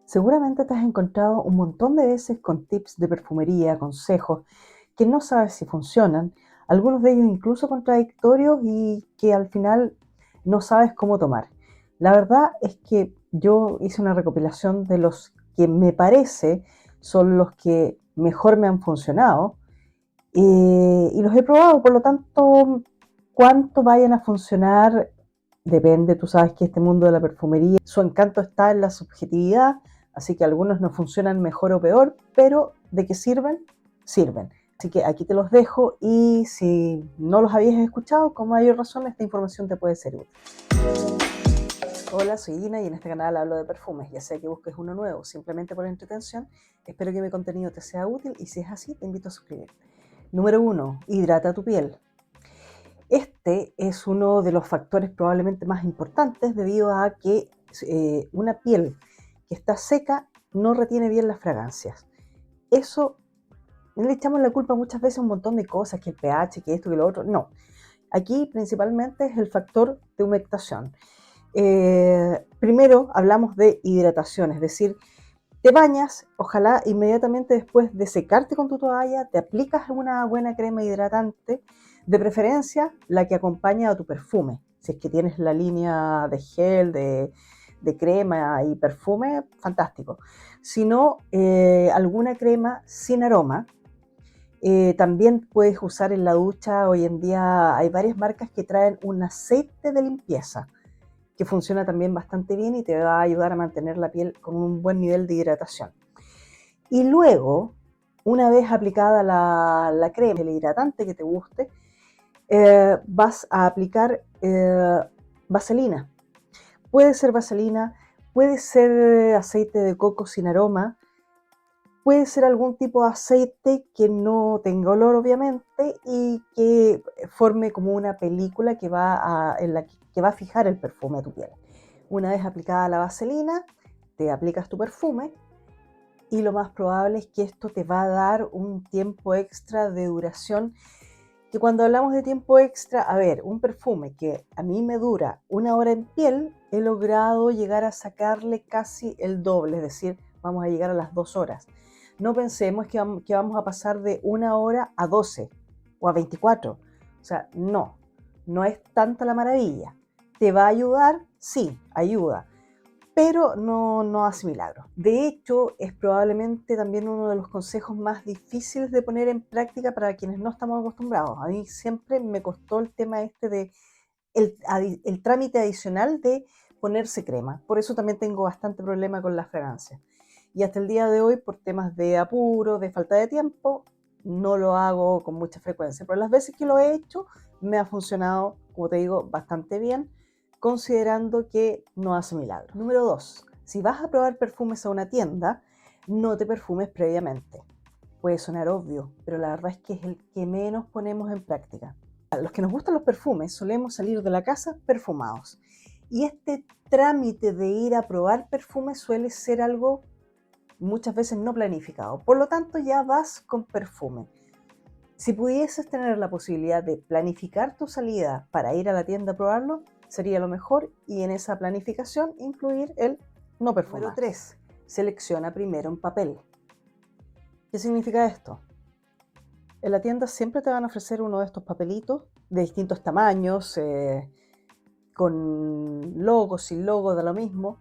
Seguramente te has encontrado un montón de veces con tips de perfumería, consejos que no sabes si funcionan, algunos de ellos incluso contradictorios y que al final no sabes cómo tomar. La verdad es que yo hice una recopilación de los que me parece son los que mejor me han funcionado y los he probado, por lo tanto, cuánto vayan a funcionar depende. Tú sabes que este mundo de la perfumería, su encanto está en la subjetividad, así que algunos no funcionan mejor o peor, pero de que sirven, sirven. Así que aquí te los dejo y si no los habías escuchado, con mayor razón esta información te puede ser útil. Hola, soy Ina y en este canal hablo de perfumes, ya sea que busques uno nuevo simplemente por entretención. Espero que mi contenido te sea útil y si es así, te invito a suscribirte. Número 1. Hidrata tu piel. Este es uno de los factores probablemente más importantes debido a que una piel que está seca no retiene bien las fragancias. Eso le echamos la culpa muchas veces a un montón de cosas, que el pH, que esto, que lo otro. No, aquí principalmente es el factor de humectación. Primero hablamos de hidratación, es decir, te bañas, ojalá inmediatamente después de secarte con tu toalla, te aplicas una buena crema hidratante, de preferencia la que acompaña a tu perfume. Si es que tienes la línea de gel, de crema y perfume, fantástico. Si no, alguna crema sin aroma. También puedes usar en la ducha, hoy en día hay varias marcas que traen un aceite de limpieza que funciona también bastante bien y te va a ayudar a mantener la piel con un buen nivel de hidratación. Y luego, una vez aplicada la crema, el hidratante que te guste, vas a aplicar vaselina. Puede ser vaselina, puede ser aceite de coco sin aroma, puede ser algún tipo de aceite que no tenga olor obviamente y que forme como una película que que va a fijar el perfume a tu piel. Una vez aplicada la vaselina, te aplicas tu perfume y lo más probable es que esto te va a dar un tiempo extra de duración. Que cuando hablamos de tiempo extra, a ver, un perfume que a mí me dura 1 hora en piel, he logrado llegar a sacarle casi el doble, es decir, vamos a llegar a las 2 horas. No pensemos que vamos a pasar de 1 hora a 12 o a 24. O sea, no es tanta la maravilla. ¿Te va a ayudar? Sí, ayuda, pero no hace milagros. De hecho, es probablemente también uno de los consejos más difíciles de poner en práctica para quienes no estamos acostumbrados. A mí siempre me costó el tema este de el trámite adicional de ponerse crema. Por eso también tengo bastante problema con las fragancias. Y hasta el día de hoy, por temas de apuro, de falta de tiempo, no lo hago con mucha frecuencia. Pero las veces que lo he hecho, me ha funcionado, como te digo, bastante bien, considerando que no hace milagros. Número 2. Si vas a probar perfumes a una tienda, no te perfumes previamente. Puede sonar obvio, pero la verdad es que es el que menos ponemos en práctica. A los que nos gustan los perfumes solemos salir de la casa perfumados. Y este trámite de ir a probar perfumes suele ser algo muchas veces no planificado. Por lo tanto, ya vas con perfume. Si pudieses tener la posibilidad de planificar tu salida para ir a la tienda a probarlo, sería lo mejor y en esa planificación incluir el no perfumar. Número 3. Selecciona primero un papel. ¿Qué significa esto? En la tienda siempre te van a ofrecer uno de estos papelitos de distintos tamaños, con logos, sin logos, da lo mismo.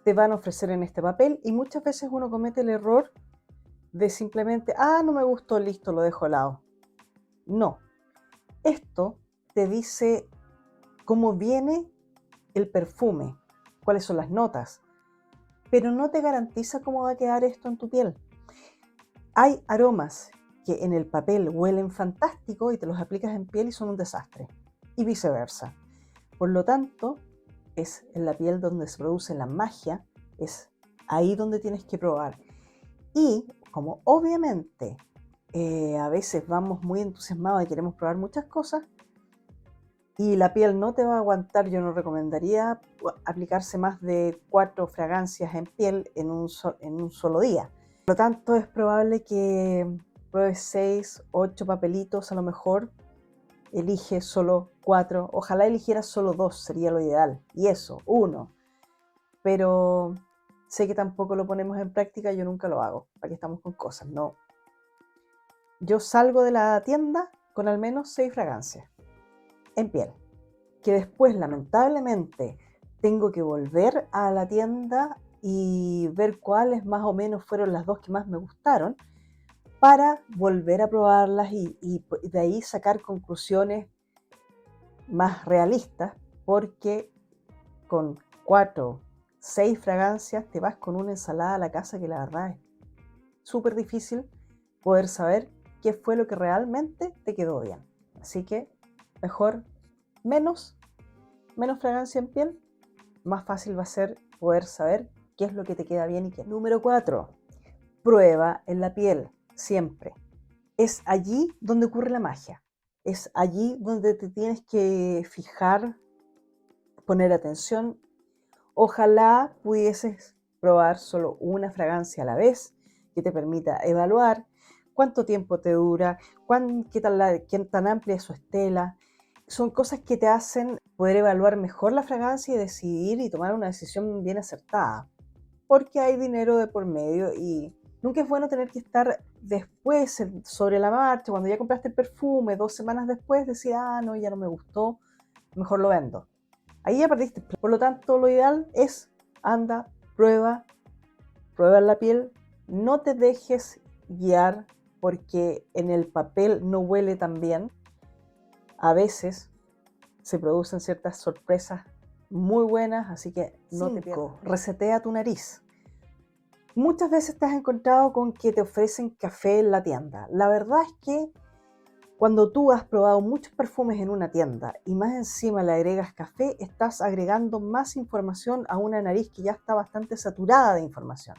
Te van a ofrecer en este papel y muchas veces uno comete el error de simplemente, no me gustó, listo, lo dejo al lado. No, esto te dice cómo viene el perfume, cuáles son las notas, pero no te garantiza cómo va a quedar esto en tu piel. Hay aromas que en el papel huelen fantástico y te los aplicas en piel y son un desastre, y viceversa. Por lo tanto, es en la piel donde se produce la magia, es ahí donde tienes que probar. Y como obviamente a veces vamos muy entusiasmados y queremos probar muchas cosas y la piel no te va a aguantar, yo no recomendaría aplicarse más de 4 fragancias en piel en un solo día. Por lo tanto, es probable que pruebes 6, 8 papelitos, a lo mejor elige solo 4, ojalá eligieras solo 2, sería lo ideal, y eso, 1. Pero Sé que tampoco lo ponemos en práctica, yo nunca lo hago. ¿Para qué estamos con cosas? No. Yo salgo de la tienda con al menos 6 fragancias en piel, que después lamentablemente tengo que volver a la tienda y ver cuáles más o menos fueron las 2 que más me gustaron para volver a probarlas y de ahí sacar conclusiones más realistas, porque con 4, 6 fragancias te vas con una ensalada a la casa que la verdad es súper difícil poder saber qué fue lo que realmente te quedó bien. Así que mejor menos fragancia en piel, más fácil va a ser poder saber qué es lo que te queda bien y qué. Número 4, prueba en la piel, siempre. Es allí donde ocurre la magia. Es allí donde te tienes que fijar, poner atención. Ojalá pudieses probar solo una fragancia a la vez que te permita evaluar cuánto tiempo te dura, qué tan amplia es su estela. Son cosas que te hacen poder evaluar mejor la fragancia y decidir y tomar una decisión bien acertada. Porque hay dinero de por medio y nunca es bueno tener que estar después sobre la marcha, cuando ya compraste el perfume, 2 semanas después, decir, no, ya no me gustó, mejor lo vendo. Ahí ya perdiste. Por lo tanto, lo ideal es anda, prueba en la piel, no te dejes guiar porque en el papel no huele tan bien. A veces se producen ciertas sorpresas muy buenas, así que no te pierdas. Resetea tu nariz. Muchas veces te has encontrado con que te ofrecen café en la tienda. La verdad es que cuando tú has probado muchos perfumes en una tienda y más encima le agregas café, estás agregando más información a una nariz que ya está bastante saturada de información.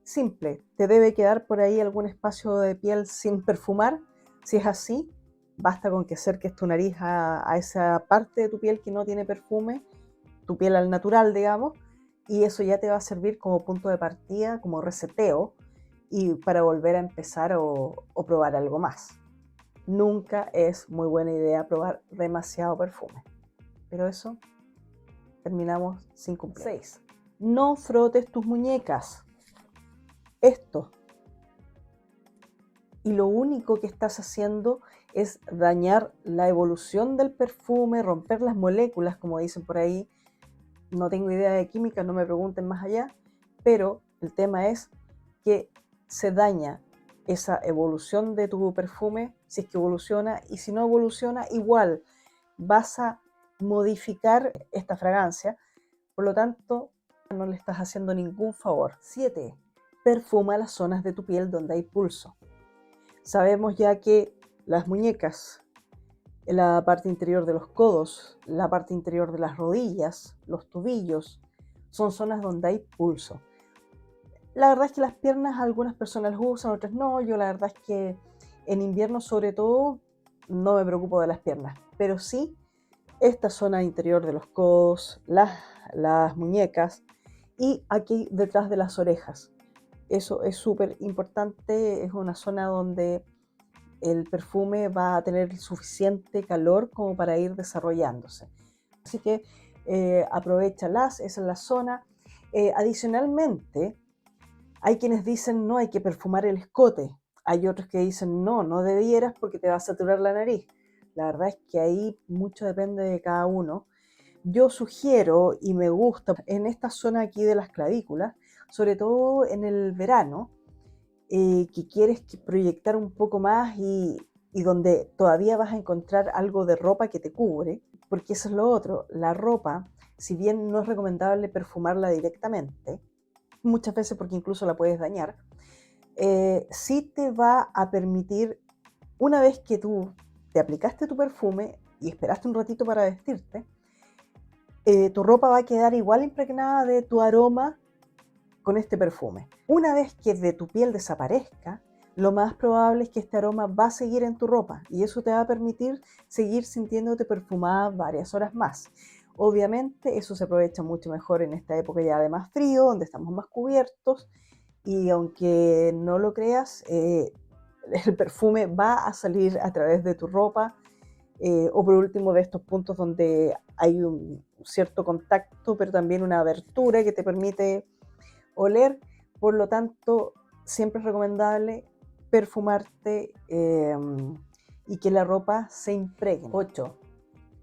Simple, te debe quedar por ahí algún espacio de piel sin perfumar. Si es así, basta con que acerques tu nariz a esa parte de tu piel que no tiene perfume, tu piel al natural, digamos, y eso ya te va a servir como punto de partida, como reseteo, y para volver a empezar o probar algo más. Nunca es muy buena idea probar demasiado perfume. Pero eso terminamos sin cumplir. 6. No frotes tus muñecas. Esto. Y lo único que estás haciendo es dañar la evolución del perfume, romper las moléculas, como dicen por ahí. No tengo idea de química, no me pregunten más allá, pero el tema es que se daña esa evolución de tu perfume, si es que evoluciona, y si no evoluciona, igual vas a modificar esta fragancia, por lo tanto, no le estás haciendo ningún favor. 7. Perfuma las zonas de tu piel donde hay pulso. Sabemos ya que las muñecas, la parte interior de los codos, la parte interior de las rodillas, los tobillos, son zonas donde hay pulso. La verdad es que las piernas algunas personas las usan, otras no. Yo la verdad es que en invierno sobre todo no me preocupo de las piernas, pero sí esta zona interior de los codos, las muñecas y aquí detrás de las orejas. Eso es súper importante, es una zona donde el perfume va a tener suficiente calor como para ir desarrollándose. Así que aprovéchalas, esa es la zona. Adicionalmente, hay quienes dicen no, hay que perfumar el escote. Hay otros que dicen no, no debieras porque te va a saturar la nariz. La verdad es que ahí mucho depende de cada uno. Yo sugiero y me gusta en esta zona aquí de las clavículas, sobre todo en el verano, que quieres proyectar un poco más y donde todavía vas a encontrar algo de ropa que te cubre, porque eso es lo otro. La ropa, si bien no es recomendable perfumarla directamente, muchas veces porque incluso la puedes dañar, sí te va a permitir, una vez que tú te aplicaste tu perfume y esperaste un ratito para vestirte, tu ropa va a quedar igual impregnada de tu aroma con este perfume. Una vez que de tu piel desaparezca, lo más probable es que este aroma va a seguir en tu ropa y eso te va a permitir seguir sintiéndote perfumada varias horas más. Obviamente eso se aprovecha mucho mejor en esta época ya de más frío, donde estamos más cubiertos y aunque no lo creas, el perfume va a salir a través de tu ropa o por último de estos puntos donde hay un cierto contacto, pero también una abertura que te permite oler. Por lo tanto, siempre es recomendable perfumarte y que la ropa se impregne. 8.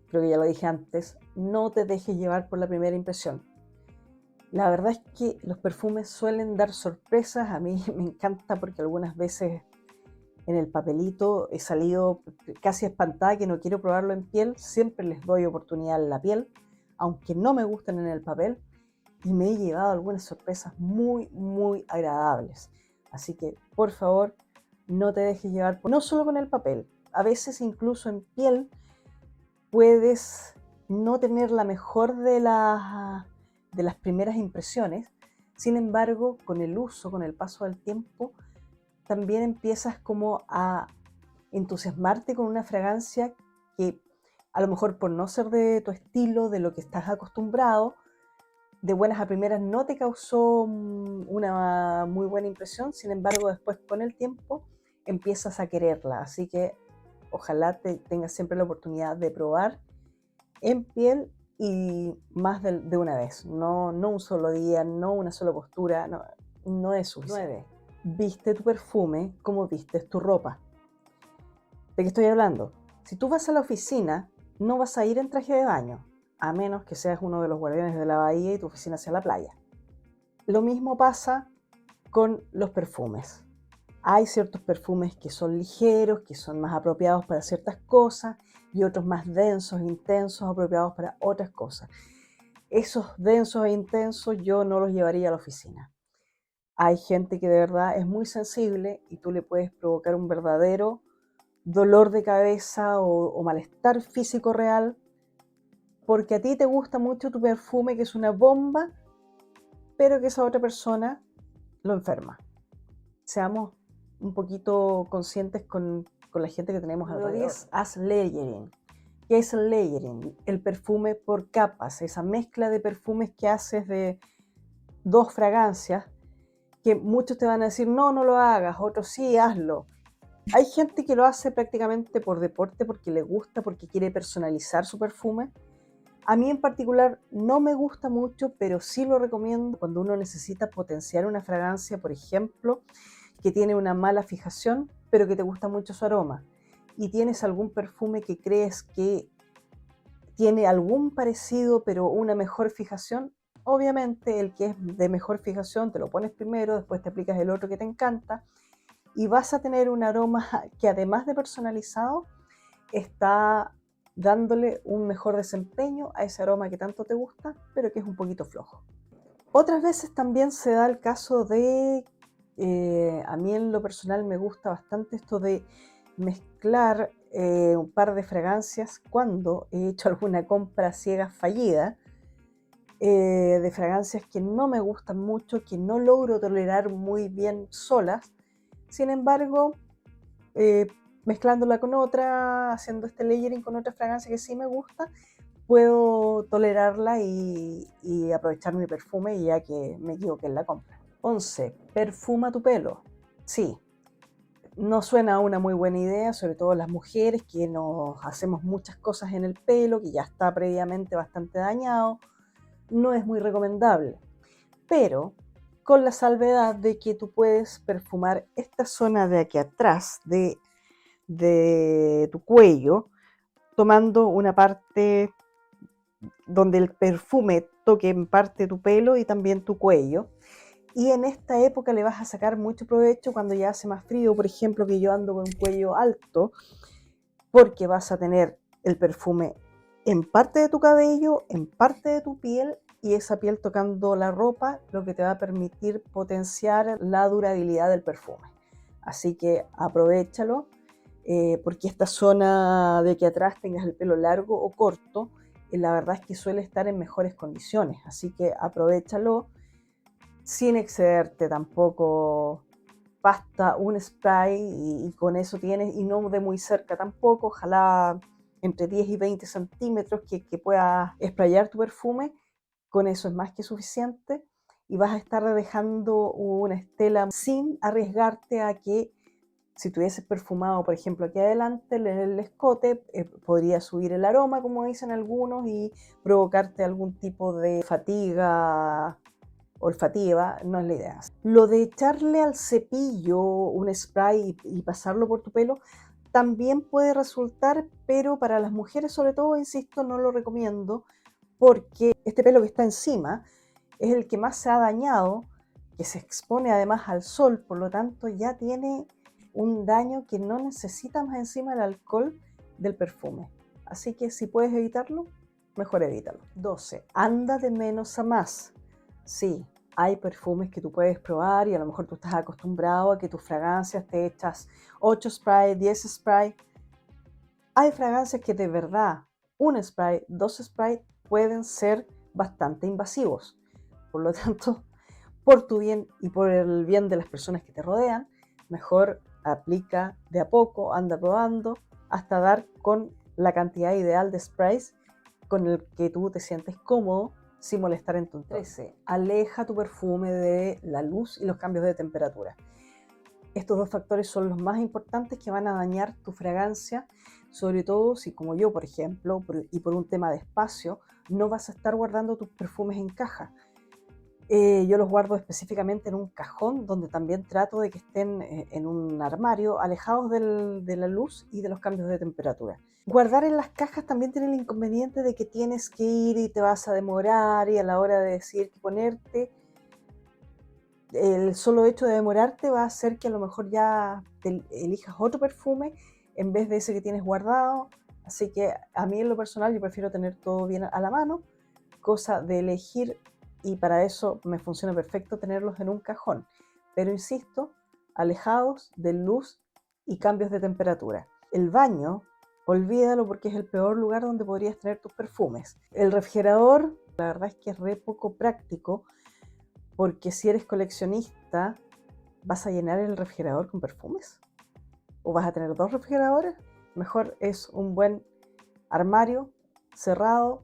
Creo que ya lo dije antes, no te dejes llevar por la primera impresión. La verdad es que los perfumes suelen dar sorpresas. A mí me encanta porque algunas veces en el papelito he salido casi espantada que no quiero probarlo en piel. Siempre les doy oportunidad en la piel, aunque no me gusten en el papel. Y me he llevado algunas sorpresas muy agradables. Así que, por favor, no te dejes llevar, no solo con el papel. A veces incluso en piel puedes no tener la mejor de las primeras impresiones. Sin embargo, con el uso, con el paso del tiempo, también empiezas como a entusiasmarte con una fragancia que a lo mejor por no ser de tu estilo, de lo que estás acostumbrado, de buenas a primeras no te causó una muy buena impresión. Sin embargo, después con el tiempo empiezas a quererla. Así que ojalá tengas siempre la oportunidad de probar en piel y más de una vez. No un solo día, no una sola postura, no es suficiente. 9. Viste tu perfume como vistes tu ropa. ¿De qué estoy hablando? Si tú vas a la oficina, no vas a ir en traje de baño, a menos que seas uno de los guardianes de la bahía y tu oficina sea la playa. Lo mismo pasa con los perfumes. Hay ciertos perfumes que son ligeros, que son más apropiados para ciertas cosas, y otros más densos, intensos, apropiados para otras cosas. Esos densos e intensos yo no los llevaría a la oficina. Hay gente que de verdad es muy sensible y tú le puedes provocar un verdadero dolor de cabeza o malestar físico real porque a ti te gusta mucho tu perfume, que es una bomba, pero que esa otra persona lo enferma. Seamos un poquito conscientes con la gente que tenemos alrededor. Número 10, haz layering. ¿Qué es el layering? El perfume por capas, esa mezcla de perfumes que haces de 2 fragancias, que muchos te van a decir, no lo hagas, otros sí, hazlo. Hay gente que lo hace prácticamente por deporte, porque le gusta, porque quiere personalizar su perfume. A mí en particular no me gusta mucho, pero sí lo recomiendo cuando uno necesita potenciar una fragancia, por ejemplo, que tiene una mala fijación, pero que te gusta mucho su aroma. Y tienes algún perfume que crees que tiene algún parecido, pero una mejor fijación. Obviamente el que es de mejor fijación te lo pones primero, después te aplicas el otro que te encanta y vas a tener un aroma que además de personalizado está dándole un mejor desempeño a ese aroma que tanto te gusta, pero que es un poquito flojo. Otras veces también se da el caso de, a mí en lo personal me gusta bastante esto de mezclar un par de fragancias cuando he hecho alguna compra ciega fallida, de fragancias que no me gustan mucho, que no logro tolerar muy bien solas. Sin embargo, mezclándola con otra, haciendo este layering con otra fragancia que sí me gusta, puedo tolerarla y aprovechar mi perfume ya que me equivoqué en la compra. 11. Perfuma tu pelo. Sí, no suena a una muy buena idea, sobre todo las mujeres que nos hacemos muchas cosas en el pelo, que ya está previamente bastante dañado. No es muy recomendable, pero con la salvedad de que tú puedes perfumar esta zona de aquí atrás de tu cuello, tomando una parte donde el perfume toque en parte tu pelo y también tu cuello. Y en esta época le vas a sacar mucho provecho cuando ya hace más frío, por ejemplo, que yo ando con un cuello alto, porque vas a tener el perfume en parte de tu cabello, en parte de tu piel, y esa piel tocando la ropa, lo que te va a permitir potenciar la durabilidad del perfume. Así que aprovéchalo, porque esta zona de aquí atrás, tengas el pelo largo o corto, la verdad es que suele estar en mejores condiciones. Así que aprovéchalo sin excederte tampoco. Basta un spray y con eso tienes, y no de muy cerca tampoco, ojalá entre 10 y 20 centímetros que puedas sprayar tu perfume. Con eso es más que suficiente y vas a estar dejando una estela sin arriesgarte a que Si tuvieses perfumado, por ejemplo, aquí adelante, el escote, podría subir el aroma, como dicen algunos, y provocarte algún tipo de fatiga olfativa. No es la idea. Lo de echarle al cepillo un spray y pasarlo por tu pelo también puede resultar, pero para las mujeres sobre todo, insisto, no lo recomiendo, porque este pelo que está encima es el que más se ha dañado, que se expone además al sol, por lo tanto ya tiene un daño que no necesita más encima el alcohol del perfume. Así que si puedes evitarlo, mejor evítalo. 12. Anda de menos a más. Sí, hay perfumes que tú puedes probar y a lo mejor tú estás acostumbrado a que tus fragancias te echas 8 spray, 10 spray. Hay fragancias que de verdad, un spray, 2 spray pueden ser bastante invasivos. Por lo tanto, por tu bien y por el bien de las personas que te rodean, mejor aplica de a poco, anda probando, hasta dar con la cantidad ideal de sprays con el que tú te sientes cómodo sin molestar en tu entorno. 13. Aleja tu perfume de la luz y los cambios de temperatura. Estos dos factores son los más importantes que van a dañar tu fragancia, sobre todo si, como yo, por ejemplo, y por un tema de espacio, no vas a estar guardando tus perfumes en caja. Yo los guardo específicamente en un cajón donde también trato de que estén en un armario, alejados de la luz y de los cambios de temperatura. Guardar en las cajas también tiene el inconveniente de que tienes que ir y te vas a demorar, y a la hora de decidir qué ponerte, el solo hecho de demorarte va a hacer que a lo mejor ya te elijas otro perfume en vez de ese que tienes guardado. Así que a mí en lo personal yo prefiero tener todo bien a la mano, cosa de elegir, y para eso me funciona perfecto tenerlos en un cajón. Pero insisto, alejados de luz y cambios de temperatura. El baño, olvídalo porque es el peor lugar donde podrías tener tus perfumes. El refrigerador, la verdad es que es re poco práctico, porque si eres coleccionista, ¿vas a llenar el refrigerador con perfumes? ¿O vas a tener 2 refrigeradores? Mejor es un buen armario cerrado.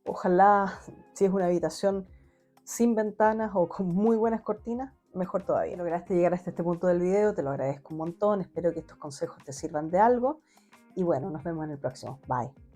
Ojalá, si es una habitación sin ventanas o con muy buenas cortinas, mejor todavía. Lograste llegar hasta este punto del video, te lo agradezco un montón. Espero que estos consejos te sirvan de algo. Y bueno, nos vemos en el próximo. Bye.